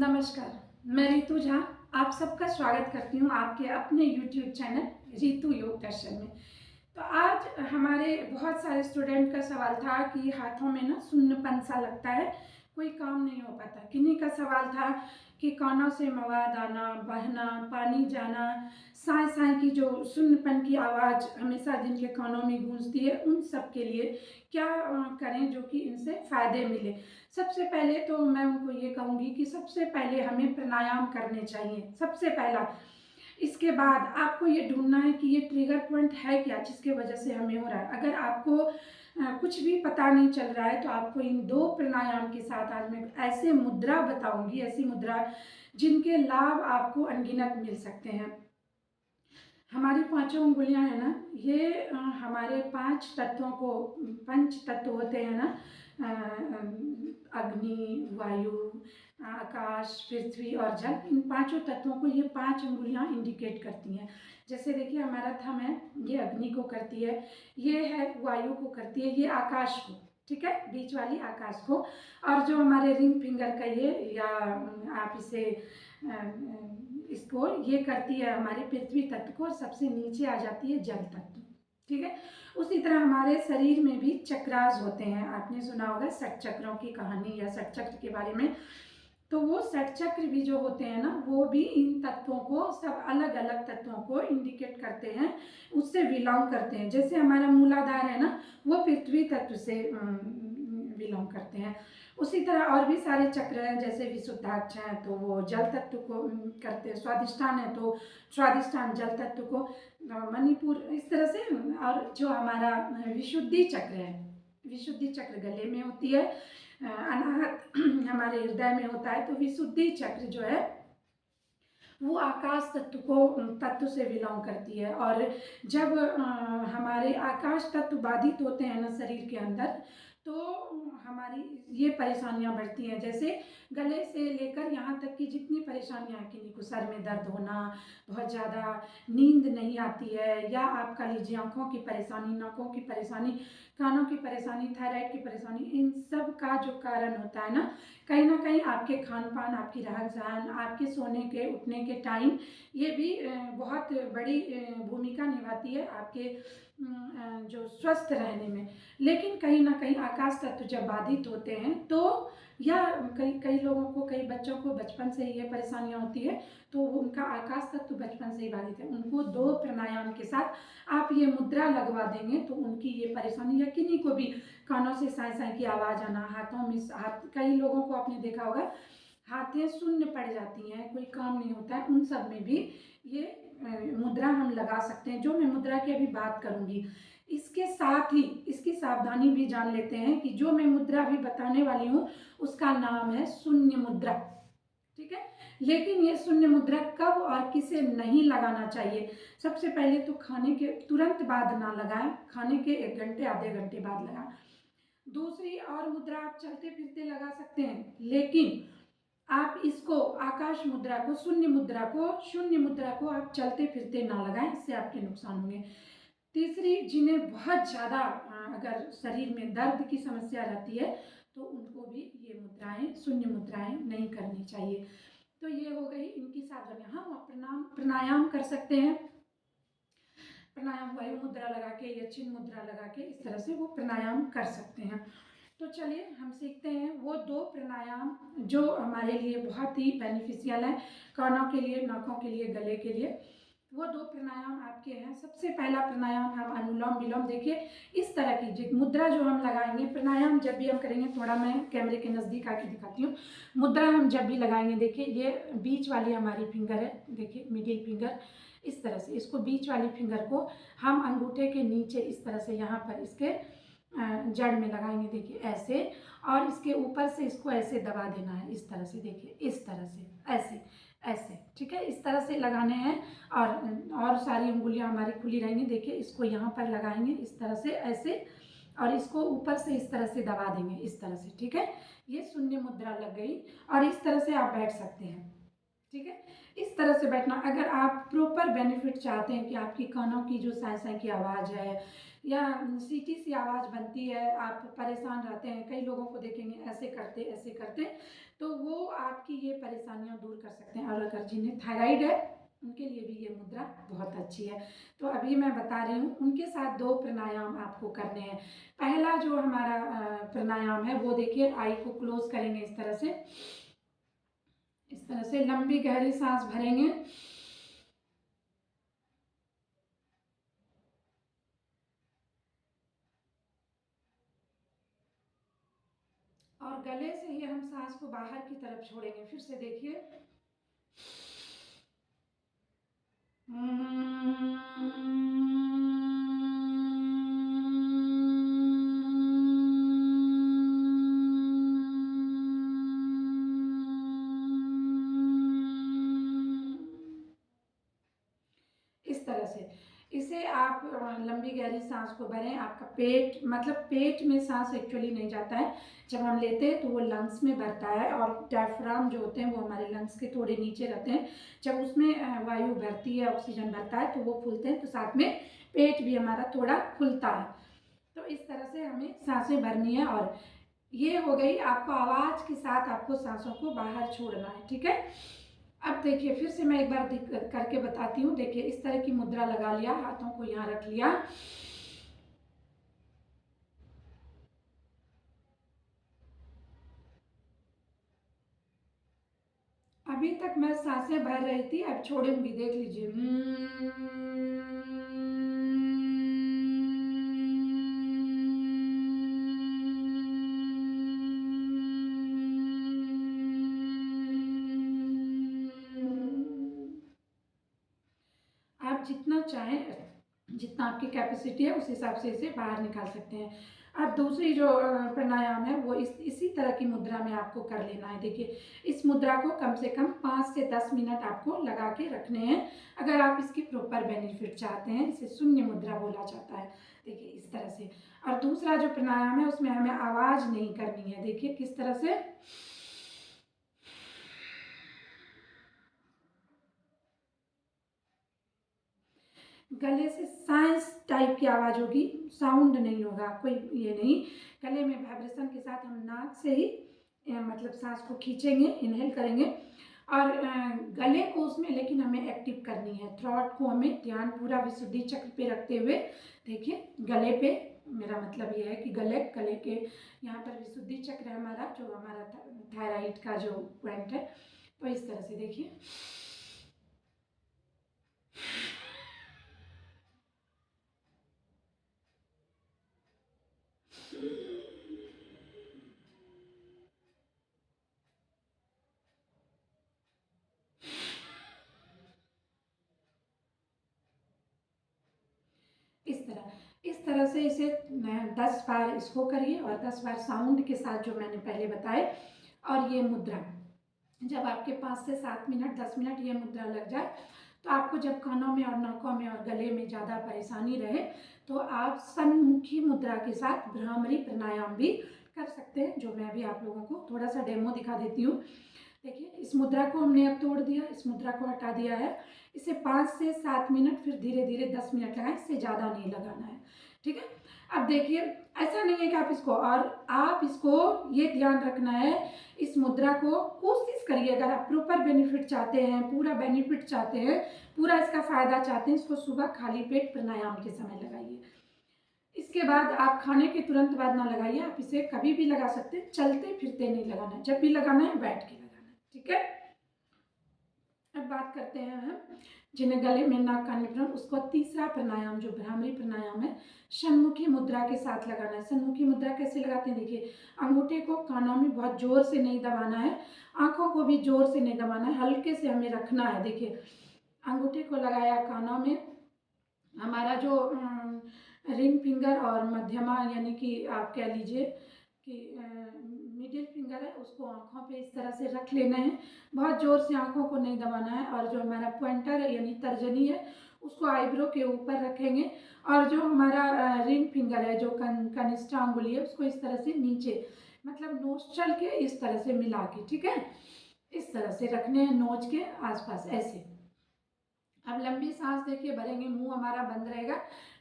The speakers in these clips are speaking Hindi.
नमस्कार, मैं रितु झा आप सबका स्वागत करती हूँ आपके अपने YouTube चैनल रितु योग दर्शन में। तो आज हमारे बहुत सारे स्टूडेंट का सवाल था कि हाथों में ना सुन्नपन सा लगता है, कोई काम नहीं हो पाता। किन्हीं का सवाल था कि कानों से मवाद आना, बहना, पानी जाना, साए साए की जो सुन्नपन की आवाज़ हमेशा जिनके कानों में गूंजती है, उन सब के लिए क्या करें जो कि इनसे फ़ायदे मिले। सबसे पहले तो मैं उनको ये कहूँगी कि सबसे पहले हमें प्राणायाम करने चाहिए, सबसे पहला। इसके बाद आपको ये ढूंढना है कि ये ट्रिगर पॉइंट है क्या जिसके वजह से हमें हो रहा है। अगर आपको कुछ भी पता नहीं चल रहा है तो आपको इन 2 प्राणायाम के साथ आज मैं ऐसे मुद्रा बताऊंगी, ऐसी मुद्रा जिनके लाभ आपको अनगिनत मिल सकते हैं। हमारी पांचों उंगलियां हैं ना, ये हमारे 5 तत्वों को, पंच तत्व होते हैं ना, अग्नि, वायु, आकाश, पृथ्वी और जल, इन पांचों तत्वों को ये 5 उंगलियां इंडिकेट करती हैं। जैसे देखिए हमारा थंब है, ये अग्नि को करती है, ये है वायु को करती है, ये आकाश को, ठीक है, बीच वाली आकाश को। और जो हमारे रिंग फिंगर का ये, या आप इसे इसको ये करती है हमारे पृथ्वी तत्व को, और सबसे नीचे आ जाती है जल तत्व, ठीक है। उसी तरह हमारे शरीर में भी चक्रास होते हैं, आपने सुना होगा षट चक्रों की कहानी या षट चक्र के बारे में। तो वो षट चक्र भी जो होते हैं ना, वो भी इन तत्वों को, सब अलग अलग तत्वों को इंडिकेट करते हैं, उससे बिलोंग करते हैं। जैसे हमारा मूलाधार है ना, वो पृथ्वी तत्व से बिलोंग करते हैं। उसी तरह और भी सारे चक्र हैं, जैसे विशुद्धाक्ष हैं तो वो जल तत्व को करते हैं, स्वादिष्ठान है तो स्वादिष्ठान जल तत्व को, मणिपुर, इस तरह से। और जो हमारा विशुद्धि चक्र है, विशुद्धि चक्र गले में होती है, अनाहत हमारे हृदय में होता है। तो विशुद्धि चक्र जो है वो आकाश तत्व को, तत्व से बिलोंग करती है। और जब हमारे आकाश तत्व बाधित होते हैं ना शरीर के अंदर, तो हमारी ये परेशानियां बढ़ती हैं। जैसे गले से लेकर यहाँ तक कि जितनी परेशानियां हैं, किन्हीं को सर में दर्द होना, बहुत ज़्यादा नींद नहीं आती है, या आप कह लीजिए आँखों की परेशानी, नाकों की परेशानी, कानों की परेशानी, थायराइड की परेशानी, इन सब का जो कारण होता है ना कहीं आपके खान पान, आपकी रहन सहन, आपके सोने के उठने के टाइम, ये भी बहुत बड़ी भूमिका निभाती है आपके जो स्वस्थ रहने में। लेकिन कहीं ना कहीं आकाश तत्व जब बाधित होते हैं तो, या कई कई लोगों को, कई बच्चों को बचपन से ही ये परेशानियां होती है, तो उनका आकाश तत्व बचपन से ही बाधित है, उनको 2 प्राणायाम के साथ आप ये मुद्रा लगवा देंगे तो उनकी ये परेशानी, या किन्हीं को भी कानों से साए साए की आवाज़ आना, हाथों में हाथ, कई लोगों को आपने देखा होगा हाथें शून्य पड़ जाती हैं, कोई काम नहीं होता है, उन सब में भी ये मुद्रा हम लगा सकते हैं, जो मैं मुद्रा की अभी बात करूंगी। इसके साथ ही इसकी सावधानी भी जान लेते हैं कि जो मैं मुद्रा अभी बताने वाली हूँ उसका नाम है शून्य मुद्रा, ठीक है। लेकिन ये शून्य मुद्रा कब और किसे नहीं लगाना चाहिए? सबसे पहले तो खाने के तुरंत बाद ना लगाएं, खाने के 1 घंटे आधे घंटे बाद लगाएं। दूसरी और मुद्रा आप चलते फिरते लगा सकते हैं, लेकिन आप इसको, आकाश मुद्रा को, शून्य मुद्रा को आप चलते फिरते ना लगाएं, इससे आपके नुकसान होंगे। तीसरी, जिन्हें बहुत ज़्यादा अगर शरीर में दर्द की समस्या रहती है तो उनको भी ये मुद्राएं, शून्य मुद्राएं नहीं करनी चाहिए। तो ये हो गई इनकी सावधानी। हाँ, आप प्राणायाम कर सकते हैं, प्राणायाम वायु मुद्रा लगा के या चिन्ह मुद्रा लगा के, इस तरह से वो प्राणायाम कर सकते हैं। तो चलिए हम सीखते हैं वो 2 प्राणायाम जो हमारे लिए बहुत ही बेनिफिशियल है, कानों के लिए, नाकों के लिए, गले के लिए। वो 2 प्राणायाम आपके हैं। सबसे पहला प्राणायाम हम अनुलोम विलोम, देखिए इस तरह की मुद्रा जो हम लगाएंगे, प्राणायाम जब भी हम करेंगे, थोड़ा मैं कैमरे के नज़दीक आके दिखाती हूँ। मुद्रा हम जब भी लगाएंगे, देखिए ये बीच वाली हमारी फिंगर है, देखिए मिडिल फिंगर, इस तरह से इसको, बीच वाली फिंगर को हम अंगूठे के नीचे इस तरह से यहाँ पर इसके जड़ में लगाएंगे, देखिए ऐसे, और इसके ऊपर से इसको ऐसे दबा देना है, इस तरह से, देखिए इस तरह से, ऐसे ऐसे, ठीक है, इस तरह से लगाने हैं। और सारी उंगलियां हमारी खुली रहेंगी, देखिए इसको यहाँ पर लगाएंगे इस तरह से, ऐसे, और इसको ऊपर से इस तरह से दबा देंगे, इस तरह से, ठीक है। ये शून्य मुद्रा लग गई, और इस तरह से आप बैठ सकते हैं, ठीक है। इस तरह से बैठना। अगर आप प्रॉपर बेनिफिट चाहते हैं कि आपकी कानों की जो साँ साँ की आवाज़ है या सीटी सी आवाज़ बनती है, आप परेशान रहते हैं, कई लोगों को देखेंगे ऐसे करते, तो वो आपकी ये परेशानियां दूर कर सकते हैं। और अगर जिन्हें थायराइड है उनके लिए भी ये मुद्रा बहुत अच्छी है। तो अभी मैं बता रही हूँ, उनके साथ 2 प्राणायाम आपको करने हैं। पहला जो हमारा प्राणायाम है वो देखिए, आई को क्लोज करेंगे इस तरह से, इस तरह से लंबी गहरी सांस भरेंगे और गले से ही हम सांस को बाहर की तरफ छोड़ेंगे। फिर से देखिए, इस तरह से इसे आप लंबी गहरी सांस को भरें। आपका पेट, मतलब पेट में सांस एक्चुअली नहीं जाता है, जब हम लेते हैं तो वो लंग्स में भरता है, और डायफ्राम जो होते हैं वो हमारे लंग्स के थोड़े नीचे रहते हैं। जब उसमें वायु भरती है, ऑक्सीजन भरता है, तो वो फूलते हैं, तो साथ में पेट भी हमारा थोड़ा खुलता है। तो इस तरह से हमें सांसें भरनी है। और ये हो गई, आपको आवाज़ के साथ आपको सांसों को बाहर छोड़ना है, ठीक है। अब देखिए, फिर से मैं एक बार करके बताती हूँ। देखिए, इस तरह की मुद्रा लगा लिया, हाथों को यहाँ रख लिया, अभी तक मैं सांसें भर रही थी, अब छोड़ूंगी, देख लीजिए। आप जितना चाहें, जितना आपकी कैपेसिटी है उस हिसाब से इसे बाहर निकाल सकते हैं। अब दूसरी जो प्राणायाम है वो इसी तरह की मुद्रा में आपको कर लेना है। देखिए, इस मुद्रा को कम से कम 5 से 10 मिनट आपको लगा के रखने हैं, अगर आप इसकी प्रॉपर बेनिफिट चाहते हैं। इसे शून्य मुद्रा बोला जाता है। देखिए, इस तरह से। और दूसरा जो प्राणायाम है उसमें हमें आवाज़ नहीं करनी है। देखिए किस तरह से, गले से साइंस टाइप की आवाज़ होगी, साउंड नहीं होगा, कोई ये नहीं। गले में वाइब्रेशन के साथ हम नाक से ही मतलब सांस को खींचेंगे, इनहेल करेंगे, और गले को उसमें लेकिन हमें एक्टिव करनी है। थ्रॉट को हमें ध्यान पूरा विशुद्धि चक्र पे रखते हुए, देखिए गले पे, मेरा मतलब ये है कि गले के यहाँ पर विशुद्धि चक्र है हमारा, जो हमारा थायराइड का जो पॉइंट है। तो इस तरह से देखिए, इस तरह से इसे 10 बार इसको करिए और 10 बार साउंड के साथ जो मैंने पहले बताए। और ये मुद्रा जब आपके 5 से 7 मिनट 10 मिनट ये मुद्रा लग जाए, तो आपको जब कानों में और नाकों में और गले में ज़्यादा परेशानी रहे, तो आप सन्मुखी मुद्रा के साथ भ्रामरी प्राणायाम भी कर सकते हैं, जो मैं भी आप लोगों को थोड़ा सा डेमो दिखा देती हूँ। देखिए, इस मुद्रा को हमने अब तोड़ दिया, इस मुद्रा को हटा दिया है। इसे 5 से 7 मिनट, फिर धीरे धीरे 10 मिनट लगाएं, इससे ज़्यादा नहीं लगाना है, ठीक है। अब देखिए, ऐसा नहीं है कि आप इसको, और आप इसको ये ध्यान रखना है, इस मुद्रा को कोशिश करिए, अगर आप प्रॉपर बेनिफिट चाहते हैं, पूरा बेनिफिट चाहते हैं, पूरा इसका फायदा चाहते हैं, इसको सुबह खाली पेट प्राणायाम के समय लगाइए। इसके बाद आप खाने के तुरंत बाद ना लगाइए, आप इसे कभी भी लगा सकते हैं, चलते फिरते नहीं लगाना है, जब भी लगाना है बैठ के लगाना है, ठीक है। अब बात करते हैं हम जिन्हें गले में नाक कान में, उसको तीसरा प्राणायाम जो भ्रामरी प्राणायाम है, सन्मुखी मुद्रा के साथ लगाना है। सन्मुखी मुद्रा कैसे लगाते हैं, देखिए, अंगूठे को कानों में बहुत जोर से नहीं दबाना है, आंखों को भी जोर से नहीं दबाना है, हल्के से हमें रखना है। देखिए, अंगूठे को लगाया कानों में, हमारा जो रिंग फिंगर और मध्यमा, यानी कि आप कह लीजिए कि मिडिल फिंगर है, उसको आँखों पे इस तरह से रख लेना है, बहुत ज़ोर से आँखों को नहीं दबाना है। और जो हमारा पॉइंटर है यानी तर्जनी है, उसको आईब्रो के ऊपर रखेंगे, और जो हमारा रिंग फिंगर है, जो कनिष्ठ अंगुली है, उसको इस तरह से नीचे, मतलब नोस्ट्रल के इस तरह से मिला के, ठीक है। इस तरह से रखने हैं नोज के आसपास ऐसे। अब लंबी सांस देखिए भरेंगे, मुंह हमारा बंद रहेगा,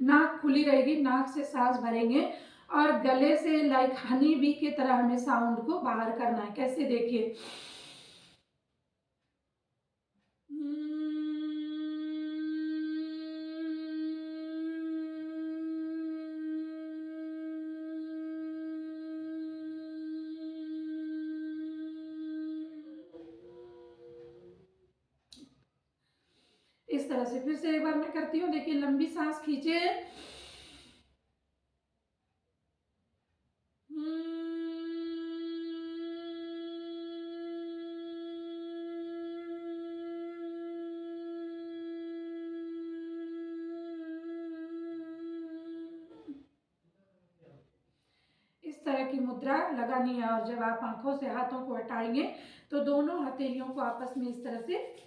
नाक खुली रहेगी, नाक से सांस भरेंगे और गले से लाइक हनी बी की तरह हमें साउंड को बाहर करना है। कैसे देखिए, इस तरह से। फिर से एक बार मैं करती हूँ, देखिए लंबी सांस खींचे, इस तरह की मुद्रा लगानी है। और जब आप आंखों से हाथों को हटाएंगे तो दोनों हथेलियों को आपस में इस तरह से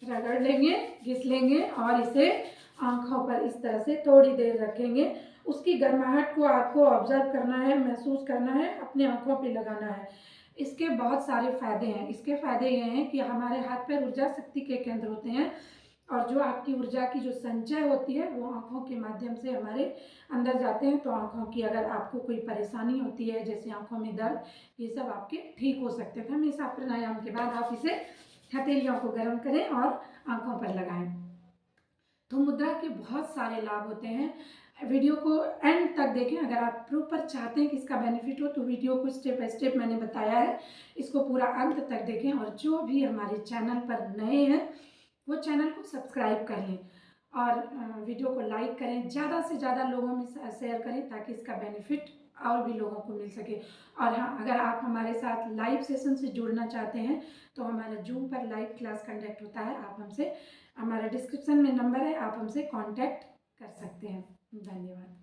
रगड़ लेंगे, घिस लेंगे और इसे आंखों पर इस तरह से थोड़ी देर रखेंगे। उसकी गर्माहट को आपको ऑब्जर्व करना है, महसूस करना है, अपने आंखों पे लगाना है। इसके बहुत सारे फायदे हैं। इसके फायदे ये हैं कि हमारे हाथ पैर ऊर्जा शक्ति के केंद्र होते हैं और जो आपकी ऊर्जा की जो संचय होती है वो आंखों के माध्यम से हमारे अंदर जाते हैं। तो आंखों की अगर आपको कोई परेशानी होती है, जैसे आंखों में दर्द, ये सब आपके ठीक हो सकते हैं। तो हमेशा प्राणायाम के बाद आप इसे हथेलियों को गर्म करें और आंखों पर लगाएं। तो मुद्रा के बहुत सारे लाभ होते हैं। वीडियो को एंड तक देखें। अगर आप प्रॉपर चाहते हैं कि इसका बेनिफिट हो तो वीडियो को स्टेप बाय स्टेप मैंने बताया है, इसको पूरा अंत तक देखें। और जो भी हमारे चैनल पर नए हैं वो चैनल को सब्सक्राइब कर लें और वीडियो को लाइक करें, ज़्यादा से ज़्यादा लोगों में शेयर करें ताकि इसका बेनिफिट और भी लोगों को मिल सके। और हाँ, अगर आप हमारे साथ लाइव सेशन से जुड़ना चाहते हैं तो हमारा जूम पर लाइव क्लास कंडक्ट होता है। आप हमसे, हमारा डिस्क्रिप्शन में नंबर है, आप हमसे कांटेक्ट कर सकते हैं। धन्यवाद।